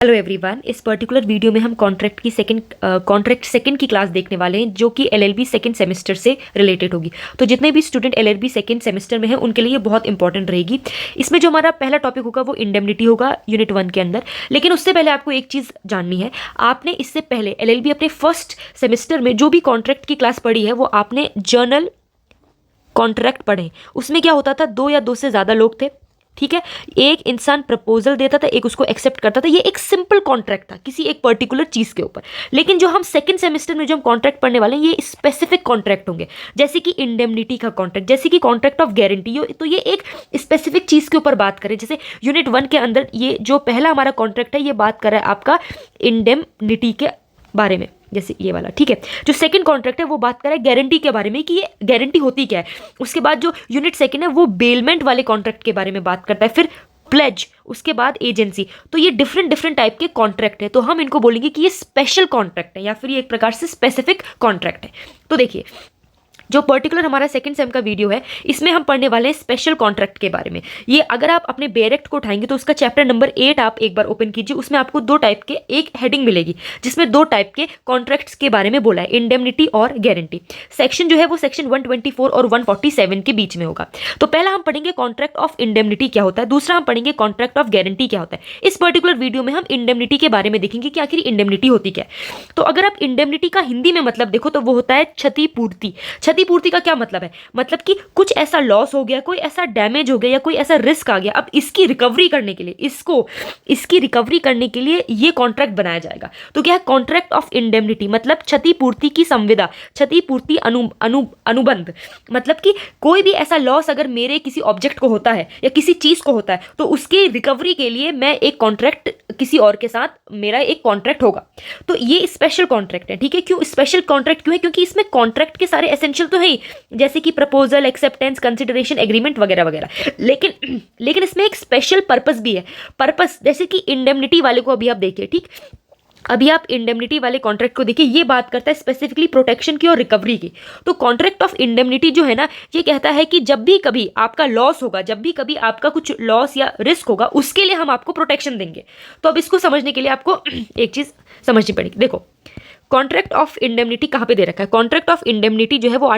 Hello everyone, इस particular video में हम कॉन्ट्रैक्ट सेकंड की क्लास देखने वाले हैं जो कि एलएलबी सेकंड सेमेस्टर से रिलेटेड होगी। तो जितने भी स्टूडेंट एलएलबी सेकंड सेमेस्टर में हैं उनके लिए बहुत इंपॉर्टेंट रहेगी। इसमें जो हमारा पहला टॉपिक होगा वो इंडेमनिटी होगा यूनिट 1 के अंदर। लेकिन उससे पहले आपको एक चीज़ जाननी है, आपने इससे पहले एलएलबी अपने फर्स्ट सेमेस्टर में जो भी कॉन्ट्रैक्ट की क्लास पढ़ी है वो आपने जर्नल कॉन्ट्रैक्ट पढ़े। उसमें क्या होता था, 2 या 2 से ज़्यादा लोग थे, ठीक है। एक इंसान प्रपोजल देता था, एक उसको एक्सेप्ट करता था। ये एक सिंपल कॉन्ट्रैक्ट था किसी एक पर्टिकुलर चीज़ के ऊपर। लेकिन जो हम सेकंड सेमेस्टर में जो हम कॉन्ट्रैक्ट पढ़ने वाले हैं ये स्पेसिफिक कॉन्ट्रैक्ट होंगे, जैसे कि इंडेमनिटी का कॉन्ट्रैक्ट, जैसे कि कॉन्ट्रैक्ट ऑफ गारंटी। तो ये एक स्पेसिफिक चीज़ के ऊपर बात करें। जैसे यूनिट 1 के अंदर ये जो पहला हमारा कॉन्ट्रैक्ट है ये बात कर रहा है आपका इंडेमनिटी के बारे में, जैसे ये वाला, ठीक है। जो सेकंड कॉन्ट्रैक्ट है वो बात कर रहा है गारंटी के बारे में कि ये गारंटी होती क्या है। उसके बाद जो यूनिट सेकंड है वो बेलमेंट वाले कॉन्ट्रैक्ट के बारे में बात करता है। फिर प्लेज, उसके बाद एजेंसी। तो ये डिफरेंट टाइप के कॉन्ट्रैक्ट है, तो हम इनको बोलेंगे कि ये स्पेशल कॉन्ट्रैक्ट है या फिर ये एक प्रकार से स्पेसिफिक कॉन्ट्रैक्ट है। तो देखिए, जो पर्टिकुलर हमारा सेकंड सेम का वीडियो है इसमें हम पढ़ने वाले हैं स्पेशल कॉन्ट्रैक्ट के बारे में। ये अगर आप अपने बेरेक्ट को उठाएंगे तो उसका चैप्टर नंबर 8 आप एक बार ओपन कीजिए। उसमें आपको 2 टाइप के एक हेडिंग मिलेगी जिसमें 2 टाइप के कॉन्ट्रैक्ट्स के बारे में बोला है, इंडेमनिटी और गारंटी। सेक्शन जो है वो सेक्शन 124 और 147 के बीच में होगा। तो पहला हम पढ़ेंगे कॉन्ट्रैक्ट ऑफ इंडेमनिटी क्या होता है, दूसरा हम पढ़ेंगे कॉन्ट्रैक्ट ऑफ गारंटी क्या होता है। इस पर्टिकुलर वीडियो में हम इंडेमनिटी के बारे में देखेंगे कि आखिर इंडेमनिटी होती क्या है। तो अगर आप इंडेमनिटी का हिंदी में मतलब देखो तो वो होता है क्षतिपूर्ति। क्षतिपूर्ति का क्या मतलब है, मतलब कि कुछ ऐसा लॉस हो गया, कोई ऐसा डैमेज हो गया या कोई ऐसा रिस्क आ गया, अब इसकी रिकवरी करने के लिए इसकी रिकवरी करने के लिए ये कॉन्ट्रैक्ट बनाया जाएगा। तो क्या है कॉन्ट्रैक्ट ऑफ इंडेमनिटी, मतलब क्षतिपूर्ति की संविदा, क्षतिपूर्ति अनुबंध। मतलब कि कोई भी ऐसा लॉस अगर मेरे किसी ऑब्जेक्ट को होता है या किसी चीज को होता है तो उसके रिकवरी के लिए मैं एक कॉन्ट्रैक्ट किसी और के साथ मेरा एक कॉन्ट्रैक्ट होगा। तो ये स्पेशल कॉन्ट्रैक्ट है, ठीक है। क्यों स्पेशल कॉन्ट्रैक्ट क्यों है, क्योंकि इसमें कॉन्ट्रैक्ट के सारे एसेंशियल तो है ही, जैसे कि प्रपोजल, एक्सेप्टेंस, कंसिडरेशन, एग्रीमेंट वगैरह वगैरह। लेकिन इसमें एक स्पेशल पर्पस भी है। पर्पस जैसे कि इंडेमनिटी वाले को अभी आप देखिए, ठीक। अभी आप इंडेमनिटी वाले कॉन्ट्रैक्ट को देखिए, ये बात करता है स्पेसिफिकली प्रोटेक्शन की और रिकवरी की। तो कॉन्ट्रैक्ट ऑफ इंडेमनिटी जो है ना, ये कहता है कि जब भी कभी आपका लॉस होगा, जब भी कभी आपका कुछ लॉस या रिस्क होगा, उसके लिए हम आपको प्रोटेक्शन देंगे। तो अब इसको समझने के लिए आपको एक चीज समझनी पड़ेगी। देखो, कॉन्ट्रैक्ट ऑफ इंडेमनिटी कहाँ पे दे रखा है। कॉन्ट्रैक्ट ऑफ इंडेमनिटी जो है वो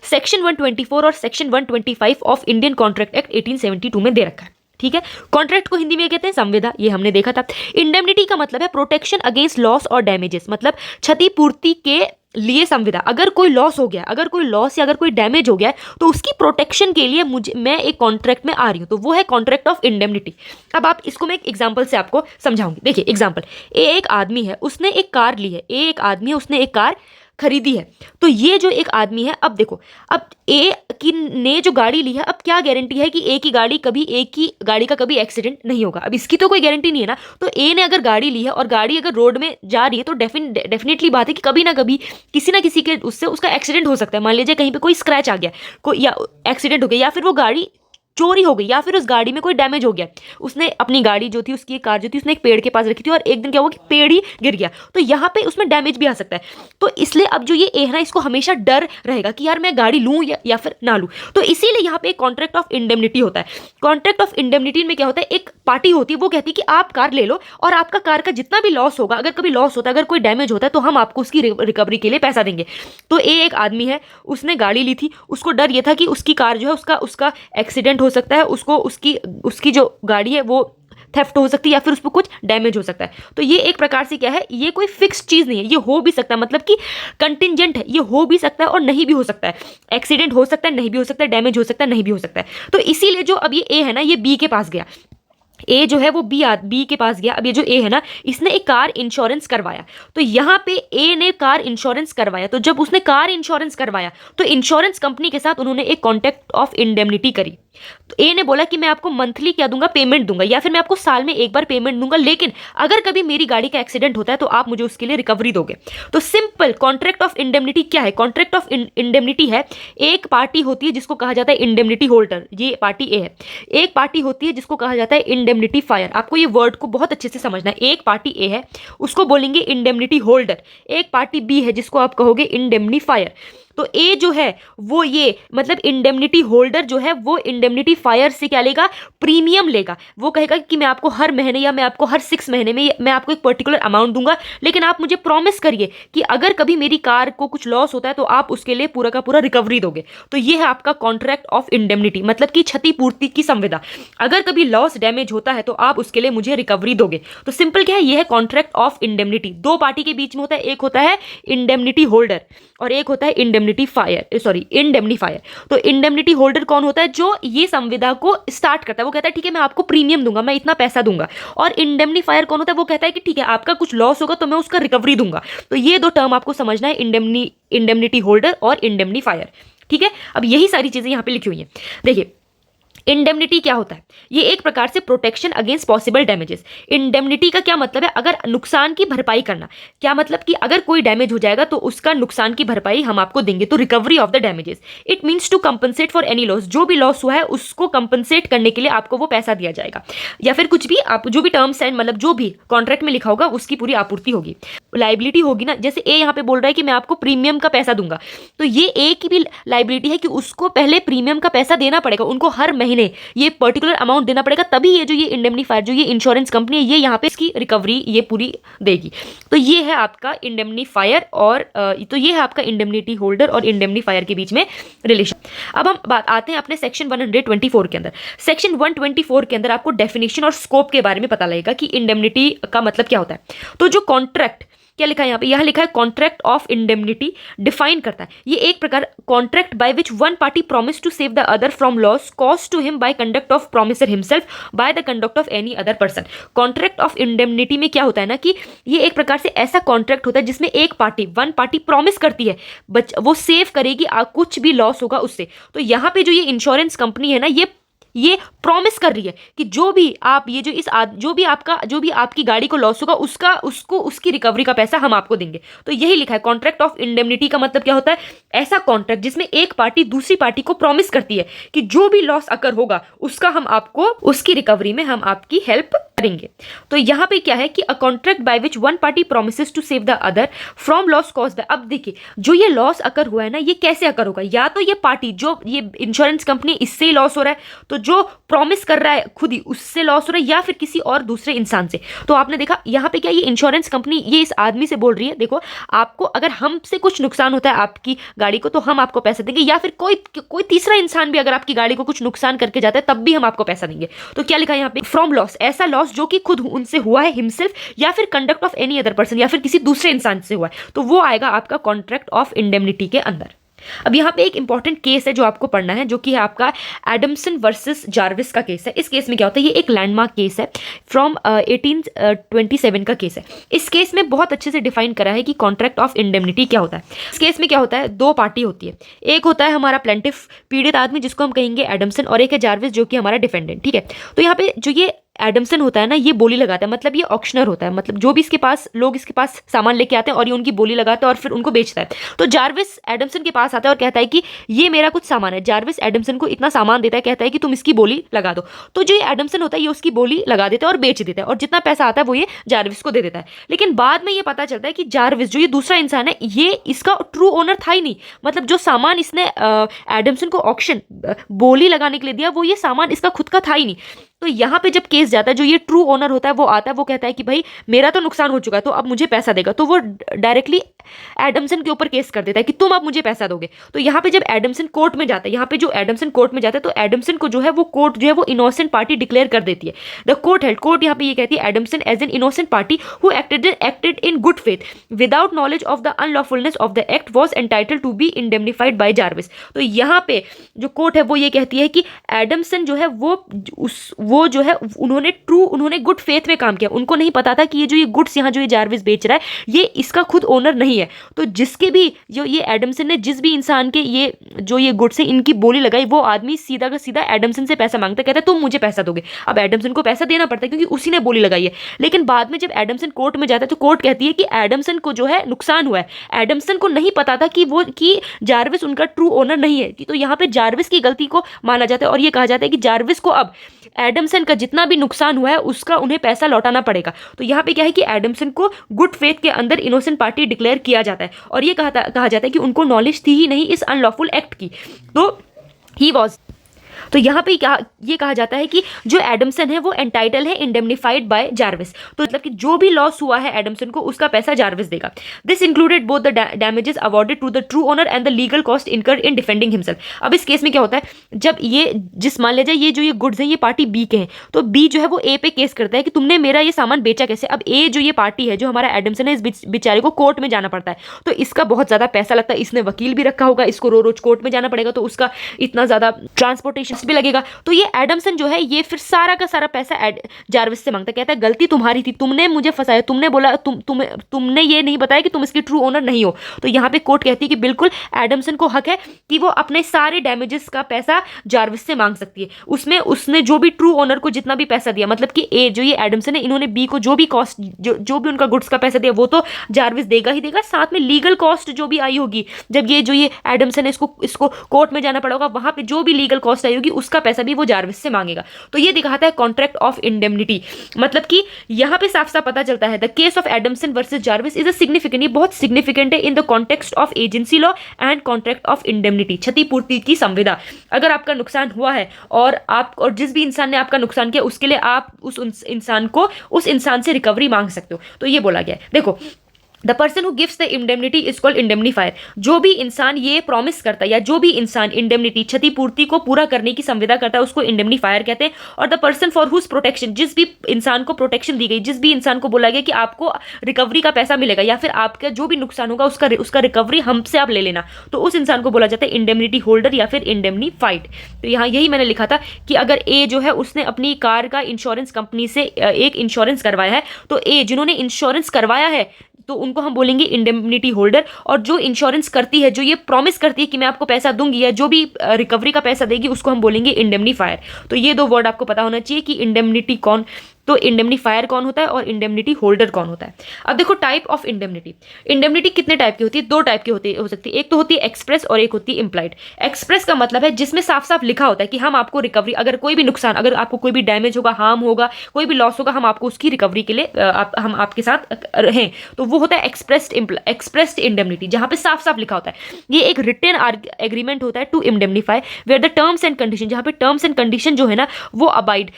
सेक्शन 124 और section 125 of Indian contract act 1872 में दे रखा है, ठीक है। कॉन्ट्रैक्ट को हिंदी में कहते हैं संविदा, ये हमने देखा था। इंडेमनिटी का मतलब है प्रोटेक्शन अगेंस्ट लॉस और डैमेजेस, मतलब क्षतिपूर्ति के लिए संविदा। अगर कोई लॉस हो गया, अगर कोई लॉस या अगर कोई डैमेज हो गया है तो उसकी प्रोटेक्शन के लिए मैं एक कॉन्ट्रैक्ट में आ रही हूं, तो वो है कॉन्ट्रैक्ट ऑफ इंडेमनिटी। अब आप इसको मैं एक एग्जांपल से आपको समझाऊंगी। देखिए एग्जांपल, एक आदमी है, उसने एक कार ली है, एक आदमी है, उसने एक कार खरीदी है। तो ये जो एक आदमी है, अब देखो, अब ए की ने जो गाड़ी ली है, अब क्या गारंटी है कि एक ही गाड़ी का कभी एक्सीडेंट नहीं होगा। अब इसकी तो कोई गारंटी नहीं है ना। तो ए ने अगर गाड़ी ली है और गाड़ी अगर रोड में जा रही है तो डेफिनेटली बात है कि कभी ना कभी किसी ना किसी के उससे उसका एक्सीडेंट हो सकता है। मान लीजिए कहीं पे कोई स्क्रैच आ गया, कोई या एक्सीडेंट हो गया, या फिर वो गाड़ी चोरी हो गई, या फिर उस गाड़ी में कोई डैमेज हो गया। उसने अपनी गाड़ी जो थी, उसकी कार जो थी, उसने एक पेड़ के पास रखी थी और एक दिन क्या हुआ कि पेड़ ही गिर गया। तो यहाँ पे उसमें डैमेज भी आ सकता है। तो इसलिए अब जो ये ए है ना, इसको हमेशा डर रहेगा कि यार मैं गाड़ी लूँ या फिर ना लूँ। तो इसीलिए यहाँ पे एक कॉन्ट्रैक्ट ऑफ इंडेमनिटी होता है। कॉन्ट्रैक्ट ऑफ इंडेमनिटी में क्या होता है, एक पार्टी होती है, वो कहती है कि आप कार ले लो और आपका कार का जितना भी लॉस होगा, अगर कभी लॉस होता है, अगर कोई डैमेज होता है, तो हम आपको उसकी रिकवरी के लिए पैसा देंगे। तो एक आदमी है, उसने गाड़ी ली थी, उसको डर ये था कि उसकी कार जो है उसका एक्सीडेंट हो सकता है, उसको उसकी जो गाड़ी है वो थेफ्ट हो सकती है, या फिर उस पर कुछ डैमेज हो सकता है। तो ये एक प्रकार से क्या है, ये कोई फिक्स चीज नहीं है, ये हो भी सकता है, मतलब कि कंटिजेंट है, ये हो भी सकता है और नहीं भी हो सकता है। एक्सीडेंट हो सकता है, नहीं भी हो सकता है, डैमेज हो सकता है, नहीं भी हो सकता है। तो इसीलिए जो अब ये ए है ना, ये बी के पास गया, ए जो है वो बी के पास गया। अब ये जो ए है ना, इसने एक कार इंश्योरेंस करवाया। तो यहाँ पे ए ने कार इंश्योरेंस करवाया। तो जब उसने कार इंश्योरेंस करवाया तो इंश्योरेंस कंपनी के साथ उन्होंने एक कॉन्ट्रैक्ट ऑफ इंडेमनिटी करी। तो ए ने बोला कि मैं आपको मंथली क्या दूंगा, पेमेंट दूंगा, या फिर मैं आपको साल में एक बार पेमेंट दूंगा, लेकिन अगर कभी मेरी गाड़ी का एक्सीडेंट होता है तो आप मुझे उसके लिए रिकवरी दोगे। तो सिंपल कॉन्ट्रैक्ट ऑफ इंडेमनिटी क्या है, कॉन्ट्रैक्ट ऑफ इंडेमनिटी है, एक पार्टी होती है जिसको कहा जाता है इंडेमनिटी होल्डर, ये पार्टी ए है। एक पार्टी होती है जिसको कहा जाता है इंडेमनिटी फायर। आपको ये वर्ड को बहुत अच्छे से समझना है। एक पार्टी ए है, उसको बोलेंगे इंडेमनिटी होल्डर। एक पार्टी बी है जिसको आप कहोगे इंडेमनिफायर। तो ए जो है वो ये मतलब इंडेमनिटी होल्डर जो है वो इंडेमनिटी फायर से क्या लेगा, प्रीमियम लेगा। वो कहेगा कि मैं आपको हर महीने या मैं आपको हर 6 महीने में मैं आपको एक पर्टिकुलर अमाउंट दूंगा, लेकिन आप मुझे प्रॉमिस करिए कि अगर कभी मेरी कार को कुछ लॉस होता है तो आप उसके लिए पूरा का पूरा रिकवरी दोगे। तो ये है आपका कॉन्ट्रैक्ट ऑफ इंडेमनिटी, मतलब कि क्षतिपूर्ति की संविदा। अगर कभी लॉस डैमेज होता है तो आप उसके लिए मुझे रिकवरी दोगे। तो सिंपल क्या है, ये है कॉन्ट्रैक्ट ऑफ इंडेमनिटी। दो पार्टी के बीच में होता है, एक होता है इंडेमनिटी होल्डर और एक होता है इंडेमनीफायर। तो इंडेमनिटी होल्डर कौन होता है, जो ये संविदा को स्टार्ट करता है, वो कहता है ठीक है मैं आपको प्रीमियम दूंगा, मैं इतना पैसा दूंगा। और इंडेमनीफायर कौन होता है, वो कहता है कि ठीक है आपका कुछ लॉस होगा तो मैं उसका रिकवरी दूंगा। तो ये दो टर्म आपको समझना है, इंडेमनिटी होल्डर और इंडेमनीफायर। ठीक है, अब यही सारी चीजें यहां पे लिखी हुई हैं। देखिए इंडेमनिटी क्या होता है, ये एक प्रकार से protection against possible damages. Indemnity का क्या मतलब है, अगर नुकसान की भरपाई करना। क्या मतलब कि अगर कोई डैमेज हो जाएगा तो उसका नुकसान की भरपाई हम आपको देंगे, तो recovery of the damages. It means to compensate for any loss, जो भी लॉस हुआ है उसको कंपनसेट करने के लिए आपको वो पैसा दिया जाएगा, या फिर कुछ भी आप जो भी टर्म्स एंड मतलब जो भी कॉन्ट्रैक्ट में लिखा होगा उसकी पूरी आपूर्ति होगी। लाइबिलिटी होगी ना, जैसे ए यहाँ पे बोल रहा है कि मैं आपको प्रीमियम का पैसा दूंगा, तो ये ए की भी लाइबिलिटी है कि उसको पहले प्रीमियम का पैसा देना पड़ेगा, उनको हर महीने ये पर्टिकुलर अमाउंट देना पड़ेगा, तभी ये जो ये इंडेमनीफायर जो ये इंश्योरेंस कंपनी है ये यहाँ पे इसकी रिकवरी ये पूरी देगी। तो ये है आपका इंडेमनीफायर और तो ये है आपका इंडेमनिटी होल्डर और इंडेमनीफायर के बीच में रिलेशन। अब हम बात आते हैं अपने सेक्शन 124 के अंदर। सेक्शन 124 के अंदर आपको डेफिनेशन और स्कोप के बारे में पता लगेगा कि इंडेमनिटी का मतलब क्या होता है। तो जो कॉन्ट्रैक्ट क्या लिखा है यहाँ पे, यहाँ लिखा है कॉन्ट्रैक्ट ऑफ इंडेमनिटी डिफाइन करता है, ये एक प्रकार contract by which one party promise to save the other from loss cause to him by conduct of promisor himself by the conduct of any other person. Contract of indemnity में क्या होता है ना कि ये एक प्रकार से ऐसा कॉन्ट्रैक्ट होता है जिसमें एक पार्टी वन पार्टी प्रॉमिस करती है वो सेव करेगी कुछ भी लॉस होगा उससे। तो यहाँ पे जो ये इंश्योरेंस कंपनी है ना ये प्रॉमिस कर रही है कि जो भी आप ये जो भी आपकी गाड़ी को लॉस होगा उसकी रिकवरी का पैसा हम आपको देंगे। तो यही लिखा है कॉन्ट्रैक्ट ऑफ इंडेमनिटी का मतलब क्या होता है, ऐसा कॉन्ट्रैक्ट जिसमें एक पार्टी दूसरी पार्टी को प्रॉमिस करती है कि जो भी लॉस अकर होगा उसका हम आपको उसकी रिकवरी में हम आपकी हेल्प करेंगे। तो यहाँ पे क्या है कि a contract by which one party promises to save the other from loss caused by. अब देखिए जो ये लॉस अकर हुआ है ना ये कैसे अकर होगा, या तो ये पार्टी जो ये इंश्योरेंस कंपनी इससे ही लॉस हो रहा है तो जो प्रॉमिस कर रहा है खुद ही उससे लॉस हो रहा है, या फिर किसी और दूसरे इंसान से। तो आपने देखा यहाँ पे क्या ये इंश्योरेंस कंपनी ये इस आदमी से बोल रही है देखो आपको अगर हमसे कुछ नुकसान होता है आपकी गाड़ी को तो हम आपको पैसा देंगे, या फिर कोई तीसरा इंसान भी अगर आपकी गाड़ी को कुछ नुकसान करके जाता है तब भी हम आपको पैसा देंगे। तो क्या लिखा है यहाँ पे, फ्रॉम लॉस, ऐसा लॉस जो कि खुद उनसे हुआ है हिमसेल्फ, या फिर conduct of any other person, या फिर किसी दूसरे इंसान से हुआ है, तो वो आएगा आपका कॉन्ट्रैक्ट ऑफ इंडेमनिटी के अंदर। अब यहाँ पे एक इंपॉर्टेंट केस है जो आपको पढ़ना है, जो कि है आपका एडमसन वर्सेस जार्विस का केस है। इस केस में क्या होता है, ये एक लैंडमार्क केस है, फ्रॉम 1827 का केस है। इस केस में बहुत अच्छे से डिफाइन करा है कि कॉन्ट्रैक्ट ऑफ इंडेमनिटी क्या होता है। इस केस में क्या होता है, दो पार्टी होती है, एक होता है हमारा प्लेंटिफ पीड़ित आदमी जिसको हम कहेंगे एडमसन, और एक है जार्विस जो कि हमारा डिफेंडेंट। ठीक है, तो यहाँ पे जो ये एडमसन होता है ना ये बोली लगाता है, मतलब ये ऑक्शनर होता है, मतलब जो भी लोग इसके पास सामान लेके आते हैं और ये उनकी बोली लगाता है और फिर उनको बेचता है। तो जार्विस एडमसन के पास आता है और कहता है कि ये मेरा कुछ सामान है। जार्विस एडमसन को इतना सामान देता है, कहता है कि तुम इसकी बोली लगा दो। तो जो ये एडमसन होता है ये उसकी बोली लगा देता है और बेच देता है, और जितना पैसा आता है वो ये जार्विस को दे देता है। लेकिन बाद में ये पता चलता है कि जार्विस जो ये दूसरा इंसान है ये इसका ट्रू ओनर था ही नहीं, मतलब जो सामान इसने एडमसन को ऑक्शन बोली लगाने के लिए दिया वो ये सामान इसका खुद का था ही नहीं। तो यहाँ पे जब केस जाता है जो ये ट्रू ओनर होता है वो आता है, वो कहता है कि भाई मेरा तो नुकसान हो चुका है तो अब मुझे पैसा देगा। तो वो डायरेक्टली एडमसन के ऊपर केस कर देता है कि तुम अब मुझे पैसा दोगे। तो यहाँ पे जब एडमसन कोर्ट में जाता है, यहाँ पे जो एडमसन कोर्ट में जाता है तो एडमसन को जो है वो कोर्ट जो है वो इनोसेंट पार्टी डिक्लेयर कर देती है। द कोर्ट यहाँ पे ये कहती है Adamson as an innocent party who acted in good faith without knowledge of the unlawfulness of the act was entitled to be indemnified by Jarvis. तो यहाँ पे जो कोर्ट है वो ये कहती है कि एडमसन जो है वो जो है उन्होंने गुड फेथ में काम किया, उनको नहीं पता था कि ये जो ये गुड्स यहाँ जो ये जार्विस बेच रहा है ये इसका खुद ओनर नहीं है। तो जिसके भी जो ये एडमसन ने जिस भी इंसान के ये जो ये गुड्स है इनकी बोली लगाई वो आदमी सीधा का सीधा एडमसन से पैसा मांगता है, कहता है तुम मुझे पैसा दोगे। अब एडमसन को पैसा देना पड़ता है क्योंकि उसी ने बोली लगाई है। लेकिन बाद में जब एडमसन कोर्ट में जाता है तो कोर्ट कहती है कि एडमसन को जो है नुकसान हुआ है, एडमसन को नहीं पता था कि जार्विस उनका ट्रू ओनर नहीं है। तो यहाँ पे जार्विस की गलती को माना जाता है और ये कहा जाता है कि जार्विस को अब एडमसन का जितना भी नुकसान हुआ है उसका उन्हें पैसा लौटाना पड़ेगा। तो यहाँ पे क्या है कि एडमसन को गुड फेथ के अंदर इनोसेंट पार्टी डिक्लेयर किया जाता है और ये कहा जाता है कि उनको नॉलेज थी ही नहीं इस अनलॉफुल एक्ट की, तो ही वॉज। तो यहाँ पे ये कहा जाता है कि जो एडमसन है वो एंटाइटल है इंडेमनिफाइड बाय जार्विस, तो मतलब कि जो भी लॉस हुआ है एडमसन को उसका पैसा जार्विस देगा। This included both the damages awarded to the true owner and the legal cost incurred in defending himself. अब इस केस में क्या होता है, जब ये मान लिया जाए ये गुड्स है ये पार्टी बी के हैं, तो बी जो है वो ए पे केस करता है कि तुमने मेरा ये सामान बेचा कैसे। अब ए जो ये पार्टी है जो हमारा एडमसन है इस बेचारे को कोर्ट में जाना पड़ता है, तो इसका बहुत ज्यादा पैसा लगता है, इसने वकील भी रखा होगा, इसको रोज कोर्ट में जाना पड़ेगा, तो उसका इतना ज्यादा ट्रांसपोर्टेशन भी लगेगा। तो ये एडमसन जो है ये फिर सारा का सारा पैसा जार्विस से मांगता है, कहता है गलती तुम्हारी थी, तुमने मुझे फंसाया, तुमने बोला तुमने ये नहीं बताया कि तुम इसकी ट्रू ओनर नहीं हो। तो यहाँ पे कोर्ट कहती है कि बिल्कुल एडमसन को हक है कि वो अपने सारे डैमेजेस का पैसा जार्विस से मांग सकती है। उसमें उसने जो भी ट्रू ओनर को जितना भी पैसा दिया, मतलब कि ए जो ये एडमसन है इन्होंने बी को जो भी कॉस्ट जो भी उनका गुड्स का पैसा दिया वो तो जार्विस देगा ही देगा, साथ में लीगल कॉस्ट जो भी आई होगी, जब ये जो ये एडमसन है इसको कोर्ट में जाना पड़ा होगा, वहां पे जो भी लीगल कॉस्ट आई होगी उसका पैसा भी वो जार्विस से मांगेगा। तो ये दिखाता है कॉन्ट्रैक्ट ऑफ इंडेमनिटी, मतलब कि यहां पे साफ साफ पता चलता है the case of Adamson versus Jarvis is a significant, ये बहुत सिग्निफिकेंट है in the context of agency law and contract of indemnity, क्षतिपूर्ति की संविदा। अगर आपका नुकसान हुआ है और जिस भी इंसान ने आपका नुकसान किया उसके लिए आप उस इंसान से रिकवरी मांग सकते हो। तो ये बोला गया है। देखो, the person who gives the indemnity is called indemnifier. जो भी इंसान ये प्रॉमिस करता है या जो भी इंसान इंडेमनिटी क्षतिपूर्ति को पूरा करने की संविदा करता है उसको इंडेमनीफायर कहते हैं। और the person for whose protection, जिस भी इंसान को प्रोटेक्शन दी गई, जिस भी इंसान को बोला गया कि आपको रिकवरी का पैसा मिलेगा या फिर आपका जो भी नुकसान होगा उसका रिकवरी हमसे आप ले लेना, तो उस इंसान को बोला जाता है इंडेमनिटी होल्डर या फिर इंडेमनीफाइड। तो यहाँ यही मैंने लिखा था कि अगर ए जो है उसने अपनी कार का इंश्योरेंस कंपनी से एक इंश्योरेंस करवाया है, तो ए जिन्होंने इंश्योरेंस करवाया है तो उनको हम बोलेंगे इंडेमनिटी होल्डर, और जो इंश्योरेंस करती है, जो ये प्रॉमिस करती है कि मैं आपको पैसा दूंगी या जो भी रिकवरी का पैसा देगी, उसको हम बोलेंगे इंडेमनीफायर। तो ये दो वर्ड आपको पता होना चाहिए कि इंडेमनिटी कौन, तो इंडेमनीफायर कौन होता है और इंडेमनिटी होल्डर कौन होता है। अब देखो टाइप ऑफ इंडेमनिटी। इंडेमनिटी कितने टाइप की होती है? दो टाइप की हो सकती है। एक तो होती है एक्सप्रेस और एक होती है इम्प्लाइड। एक्सप्रेस का मतलब है जिसमें साफ साफ लिखा होता है कि हम आपको रिकवरी, अगर कोई भी नुकसान, अगर आपको कोई भी डैमेज होगा, हार्म होगा, कोई भी लॉस होगा, हम आपको उसकी रिकवरी के लिए हम आपके साथ हैं, तो वो होता है एक्सप्रेस्ड इंडेमनिटी, जहां पे साफ साफ लिखा होता है। ये एक रिटन एग्रीमेंट होता है to indemnify where the terms and condition, जहां पे टर्म्स एंड कंडीशन जो है ना वो abide,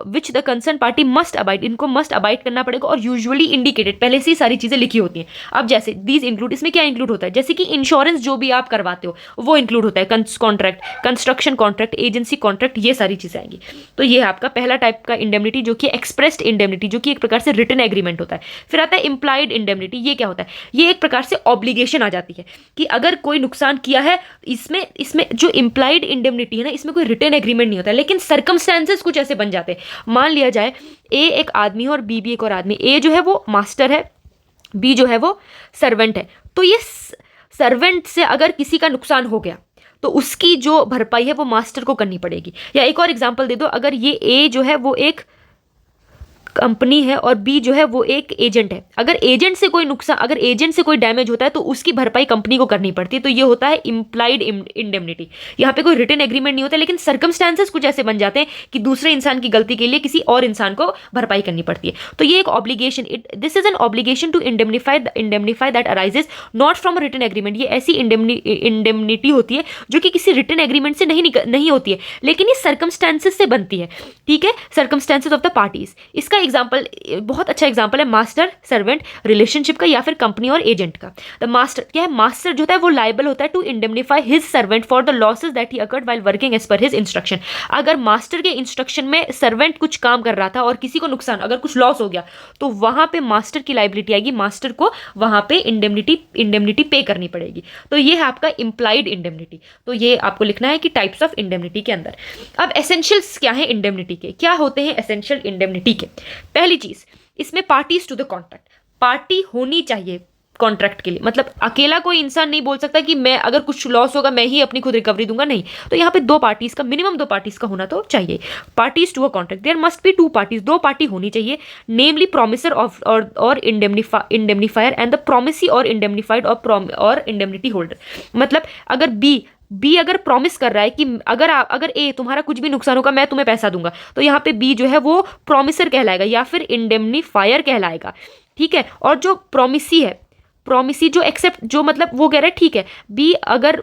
which the concern party must abide, इनको मस्ट अबाइड करना पड़ेगा और यूजुअली इंडिकेटेड, पहले से ही सारी चीजें लिखी होती हैं। अब जैसे दीज इंक्लूड, इसमें क्या इंक्लूड होता है? जैसे कि इंश्योरेंस जो भी आप करवाते हो वो इंक्लूड होता है, contract, construction contract, agency contract, ये सारी चीजें आएंगी। तो ये है आपका पहला टाइप का इंडेमनिटी जो कि एक्सप्रेस्ड इंडेमनिटी, जो कि एक प्रकार से रिटन एग्रीमेंट होता है। फिर आता है इम्प्लाइड इंडेमनिटी। ये क्या होता है? ये एक प्रकार से ऑब्लिगेशन आ जाती है कि अगर कोई नुकसान किया है, इसमें जो इम्प्लाइड इंडेमनिटी है ना, इसमें कोई रिटन एग्रीमेंट नहीं होता, लेकिन सर्कमस्टेंसेस कुछ ऐसे बन जाते हैं। मान लिया जाए ए एक आदमी है और बी भी एक और आदमी, ए जो है वो मास्टर है, बी जो है वो सर्वेंट है। तो ये सर्वेंट से अगर किसी का नुकसान हो गया तो उसकी जो भरपाई है वो मास्टर को करनी पड़ेगी। या एक और एग्जांपल दे दो, अगर ये ए जो है वो एक कंपनी है और बी जो है वो एक एजेंट है, अगर एजेंट से कोई नुकसान, अगर एजेंट से कोई डैमेज होता है तो उसकी भरपाई कंपनी को करनी पड़ती है। तो ये होता है इम्प्लाइड इंडेमनिटी। यहाँ पे कोई रिटन एग्रीमेंट नहीं होता, लेकिन सर्कमस्टेंसेस कुछ ऐसे बन जाते हैं कि दूसरे इंसान की गलती के लिए किसी और इंसान को भरपाई करनी पड़ती है। तो ये एक obligation, this is an obligation to indemnify that arises not from written agreement. ये ऐसी इंडेमनिटी होती है जो कि किसी रिटन एग्रीमेंट से नहीं होती है, लेकिन ये सर्कमस्टेंसेस से बनती है। ठीक है, सर्कमस्टेंसेस ऑफ द पार्टीज। इसका एग्जाम्पल, बहुत अच्छा एग्जाम्पल है मास्टर सर्वेंट रिलेशनशिप का या फिर कंपनी और एजेंट का। द मास्टर क्या है? मास्टर जो होता है वो लायबल होता है to indemnify his servant for the losses that he occurred while working as per his instruction. अगर मास्टर के इंस्ट्रक्शन में सर्वेंट कुछ काम कर रहा था और किसी को नुकसान, अगर कुछ लॉस हो गया, तो वहां पे मास्टर की लायबिलिटी आएगी, मास्टर को वहां पे इंडेमनिटी पे करनी पड़ेगी। तो ये है आपका इम्प्लाइड इंडेमनिटी। तो ये आपको लिखना है कि टाइप्स ऑफ इंडेमनिटी के अंदर। अब एसेंशियल्स क्या है इंडेमनिटी के, क्या होते हैं एसेंशियल इंडेमनिटी के? पहली चीज, इसमें parties to the contract, party होनी चाहिए कॉन्ट्रैक्ट के लिए। मतलब अकेला कोई इंसान नहीं बोल सकता कि मैं अगर कुछ लॉस होगा मैं ही अपनी खुद रिकवरी दूंगा, नहीं। तो यहाँ पे दो पार्टीज का, मिनिमम दो पार्टीज का होना तो चाहिए। Parties to a contract, there must be two parties, दो पार्टी होनी चाहिए, नेमली प्रोमिसर ऑफ और इंडेमनीफायर एंड द प्रोमिसी और इंडेमनीफाइड और इंडेमनिटी होल्डर। मतलब अगर बी बी अगर प्रॉमिस कर रहा है कि अगर ए तुम्हारा कुछ भी नुकसान होगा मैं तुम्हें पैसा दूंगा, तो यहाँ पे बी जो है वो प्रॉमिसर कहलाएगा या फिर इंडेमनीफायर कहलाएगा, ठीक है। और जो प्रॉमिसी है, प्रॉमिसी जो एक्सेप्ट, जो मतलब वो कह रहा है ठीक है, बी अगर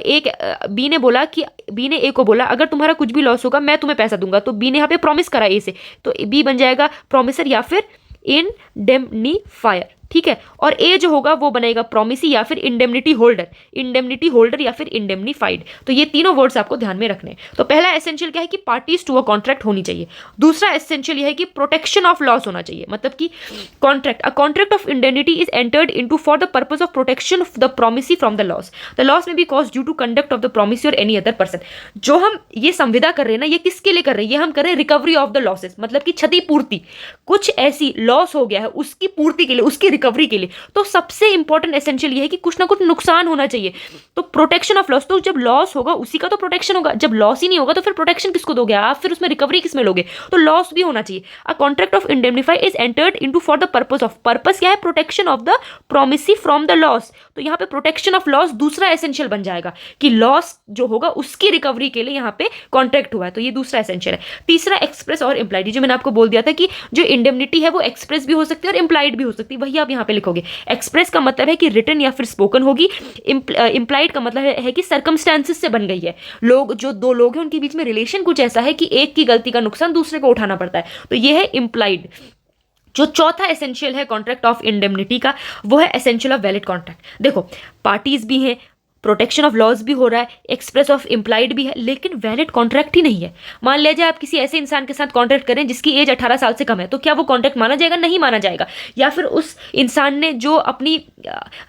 एक बी ने बोला कि बी ने ए को बोला अगर तुम्हारा कुछ भी लॉस होगा मैं तुम्हें पैसा दूंगा, तो बी ने यहाँ पे प्रॉमिस करा ए से, तो बी बन जाएगा प्रॉमिसर या फिर इंडेमनीफायर, ठीक है। और ए जो होगा वो बनेगा प्रॉमिसी या फिर इंडेमनिटी होल्डर या फिर इंडेमनीफाइड। तो ये तीनों वर्ड्स आपको ध्यान में रखने हैं। तो पहला एसेंशियल क्या है कि पार्टीज टू अ कॉन्ट्रैक्ट होनी चाहिए। दूसरा एसेंशियल यह है कि प्रोटेक्शन ऑफ लॉस होना चाहिए, मतलब कि a contract of indemnity is entered into for the purpose of protection of the promisee from the loss में because due to conduct of the promisee और एनी अदर पर्सन। जो हम ये संविदा कर रहे हैं ना, ये किसके लिए कर रहे हैं, ये हम कर रहे हैं रिकवरी ऑफ द लॉसेस, मतलब कि क्षतिपूर्ति, कुछ ऐसी लॉस हो गया है उसकी पूर्ति के लिए, उसकी रिकवरी के लिए। तो सबसे इंपॉर्टेंट एसेंशियल ये है कि कुछ ना कुछ नुकसान होना चाहिए, तो प्रोटेक्शन ऑफ लॉस। तो जब लॉस होगा उसी का तो प्रोटेक्शन होगा, जब लॉस ही नहीं होगा तो फिर प्रोटेक्शन किसको दोगे आप, फिर उसमें रिकवरी किसमें लोगे, तो लॉस भी होना चाहिए। A contract of indemnify is entered into for the purpose क्या है, protection of the promisee from the loss. तो यहाँ पे प्रोटेक्शन ऑफ लॉस दूसरा एसेंशियल बन जाएगा कि लॉस जो होगा उसकी रिकवरी के लिए यहाँ पे कॉन्ट्रैक्ट हुआ है, तो ये दूसरा एसेंशियल है। तीसरा एक्सप्रेस और इंप्लाइड, जो मैंने आपको बोल दिया था कि जो इंडेमनिटी है वो एक्सप्रेस भी हो सकती है और इंप्लाइड भी हो सकती है, वही आप यहाँ पे लिखोगे। एक्सप्रेस का मतलब है कि रिटन या फिर स्पोकन होगी, इंप्लाइड का मतलब है कि सर्कमस्टेंसेस से बन गई है, लोग जो दो लोग हैं उनके बीच में रिलेशन कुछ ऐसा है कि एक की गलती का नुकसान दूसरे को उठाना पड़ता है, तो ये है इंप्लाइड। जो चौथा एसेंशियल है कॉन्ट्रैक्ट ऑफ इंडेमनिटी का, वो है एसेंशियल ऑफ वैलिड कॉन्ट्रैक्ट। देखो पार्टीज भी हैं, प्रोटेक्शन ऑफ लॉस भी हो रहा है, एक्सप्रेस ऑफ इंप्लाइड भी है, लेकिन वैलिड कॉन्ट्रैक्ट ही नहीं है। मान लीजिए आप किसी ऐसे इंसान के साथ कॉन्ट्रैक्ट करें जिसकी एज 18 साल से कम है, तो क्या वो कॉन्ट्रैक्ट माना जाएगा, नहीं माना जाएगा। या फिर उस इंसान ने जो अपनी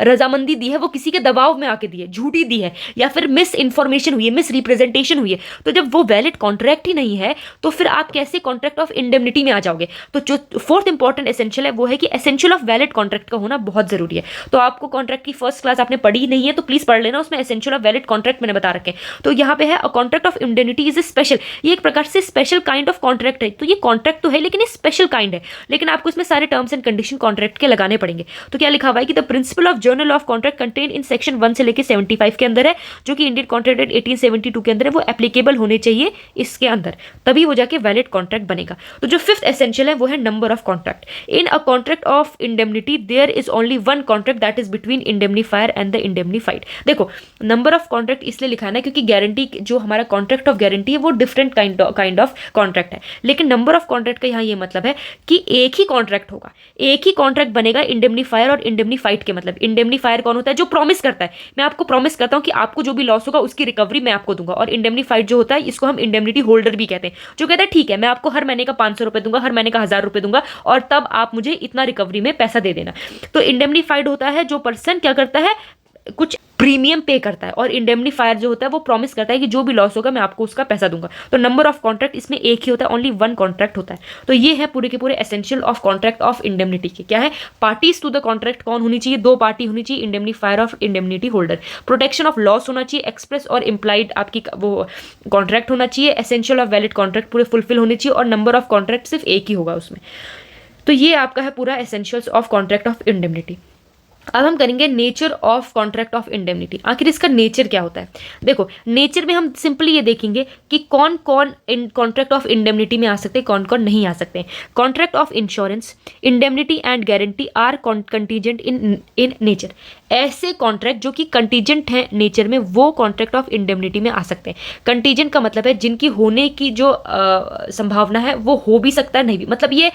रजामंदी दी है वो किसी के दबाव में आके दी है, झूठी दी है, या फिर मिस इन्फॉर्मेशन हुई है, मिस रिप्रेजेंटेशन हुई है, तो जब वो वैलिड कॉन्ट्रैक्ट ही नहीं है तो फिर आप कैसे कॉन्ट्रैक्ट ऑफ इंडेमनिटी में आ जाओगे। तो जो फोर्थ इंपॉर्टेंट एसेंशियल है वो है कि एसेंशियल ऑफ वैलिड कॉन्ट्रैक्ट का होना बहुत जरूरी है। तो आपको कॉन्ट्रैक्ट की फर्स्ट क्लास आपने पढ़ी नहीं है तो प्लीज पढ़ लेना, उसमें एसेंशियल ऑफ वैलिड कॉन्ट्रैक्ट मैंने बता रखे। तो यहाँ पे है अ contract of indemnity is special, ये एक प्रकार से स्पेशल काइंड ऑफ कॉन्ट्रैक्ट है। तो ये कॉन्ट्रैक्ट तो है लेकिन ये स्पेशल काइंड है, लेकिन आपको इसमें सारे टर्म्स एंड कंडीशन कॉन्ट्रैक्ट के लगाने पड़ेंगे। तो क्या लिखा हुआ है कि the principle of journal of contract contain in section 1 से लेकर 75 के अंदर है, जो कि इंडियन कॉन्ट्रैक्ट एक्ट 1872 के अंदर है, वो एप्लीकेबल होने चाहिए इसके अंदर, तभी वो जाके वैलिड कॉन्ट्रैक्ट बनेगा। तो जो फिफ्थ एसेंशियल है वो है number of contract. In a contract of indemnity there is only one contract that is between indemnifier and the indemnified. देखो नंबर ऑफ कॉन्ट्रैक्ट इसलिए लिखा है ना क्योंकि गारंटी, जो हमारा कॉन्ट्रैक्ट ऑफ गारंटी है वो डिफरेंट काइंड ऑफ कॉन्ट्रैक्ट है, लेकिन नंबर ऑफ कॉन्ट्रैक्ट का यहाँ ये मतलब है कि एक ही कॉन्ट्रैक्ट होगा, एक ही कॉन्ट्रैक्ट बनेगा इंडेमनीफायर और इंडेमनीफाइड के। मतलब इंडेमनीफायर कौन होता है, जो प्रॉमिस करता है, मैं आपको प्रॉमिस करता हूं कि आपको जो भी लॉस होगा उसकी रिकवरी मैं आपको दूंगा, और इंडेमनीफाइड जो होता है इसको हम इंडेमनिटी होल्डर भी कहते हैं, जो कहता है ठीक है मैं आपको हर महीने का 500 रुपए दूंगा, हर महीने का 1000 रुपए दूंगा, और तब आप मुझे इतना रिकवरी में पैसा दे देना। तो इंडेमनीफाइड होता है जो पर्सन क्या करता है, कुछ प्रीमियम पे करता है, और इंडेमनीफायर जो होता है वो प्रॉमिस करता है कि जो भी लॉस होगा मैं आपको उसका पैसा दूंगा। तो नंबर ऑफ कॉन्ट्रैक्ट इसमें एक ही होता है, ओनली वन कॉन्ट्रैक्ट होता है। तो ये है पूरे के पूरे essential of contract of indemnity के। क्या है, पार्टीज टू द कॉन्ट्रैक्ट कौन होनी चाहिए, दो पार्टी होनी चाहिए, indemnifier of indemnity holder, protection of loss होना चाहिए, एक्सप्रेस और इंप्लाइड आपकी वो कॉन्ट्रैक्ट होना चाहिए, एसेंशियल ऑफ वैलिड कॉन्ट्रैक्ट पूरे फुलफिल होने चाहिए, और नंबर ऑफ कॉन्ट्रैक्ट सिर्फ एक ही होगा उसमें। तो ये आपका है पूरा essentials of contract of indemnity. अब हम करेंगे nature of contract of indemnity. आखिर इसका नेचर क्या होता है, देखो नेचर में हम सिंपली ये देखेंगे कि कौन कौन इन कॉन्ट्रैक्ट ऑफ इंडेमनिटी में आ सकते हैं, कौन कौन नहीं आ सकते हैं। Contract of insurance, indemnity and guarantee are contingent in nature. ऐसे कॉन्ट्रैक्ट जो कि कंटीजेंट हैं नेचर में, वो कॉन्ट्रैक्ट ऑफ इंडेमनिटी में आ सकते हैं। कंटीजेंट का मतलब है जिनकी होने की जो संभावना है वो हो भी सकता है, नहीं भी, मतलब ये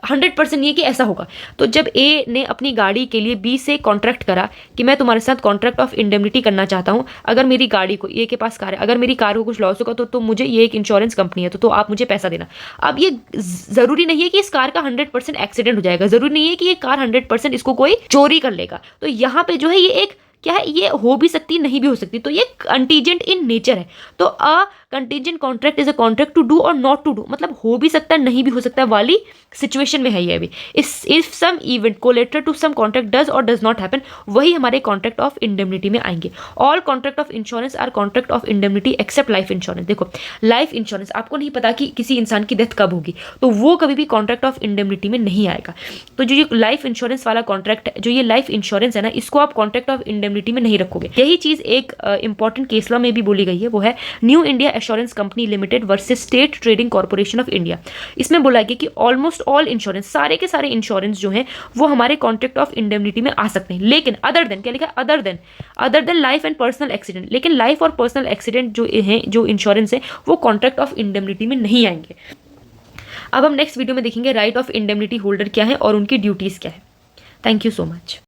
100% नहीं है कि ऐसा होगा। तो जब ए ने अपनी गाड़ी के लिए बी से कॉन्ट्रैक्ट करा कि मैं तुम्हारे साथ कॉन्ट्रैक्ट ऑफ इंडेमनिटी करना चाहता हूं, अगर मेरी गाड़ी को, ए के पास कार है, अगर मेरी कार को कुछ लॉस होगा तो मुझे, ये एक इंश्योरेंस कंपनी है तो आप मुझे पैसा देना। अब ये जरूरी नहीं है कि इस कार का 100% एक्सीडेंट हो जाएगा, जरूरी नहीं है कि ये कार 100% इसको कोई चोरी कर लेगा। तो यहाँ पे जो है ये एक क्या है, ये हो भी सकती नहीं भी हो सकती, तो ये कंटीजेंट इन नेचर है। तो a contingent contract is a contract to do और नॉट टू डू, मतलब हो भी सकता है नहीं भी हो सकता वाली सिचुएशन में है ये अभी। If some event collateral to some contract does और डज नॉट हैपन, वही हमारे कॉन्ट्रैक्ट ऑफ इंडेमनिटी में आएंगे। All contract of insurance are contract of indemnity except life insurance. देखो लाइफ इंश्योरेंस आपको नहीं पता कि किसी इंसान की डेथ कब होगी, तो वो कभी भी कॉन्ट्रैक्ट ऑफ इंडेमनिटी में नहीं आएगा। तो जो ये लाइफ इंश्योरेंस वाला कॉन्ट्रैक्ट, जो ये लाइफ इंश्योरेंस है ना, इसको आप कॉन्ट्रैक्ट ऑफ इंडेमनिटी में नहीं रखोगे। यही चीज एक इंपॉर्टेंट केस लॉ में भी बोली गई है, वो है new India assurance company limited versus state trading corporation of India. इसमें बोला गया कि ऑलमोस्ट ऑल इंश्योरेंस, सारे के सारे इंश्योरेंस जो हैं वो हमारे कॉन्ट्रैक्ट ऑफ इंडेमनिटी में आ सकते हैं, लेकिन अदर देन, क्या लिखा है, other than life and personal accident. लेकिन लाइफ और पर्सनल एक्सीडेंट जो है, जो इंश्योरेंस है, वो कॉन्ट्रैक्ट ऑफ इंडेमनिटी में नहीं आएंगे। अब हम नेक्स्ट वीडियो में देखेंगे राइट ऑफ इंडेमनिटी होल्डर क्या है और उनकी ड्यूटीज क्या है। Thank you so much.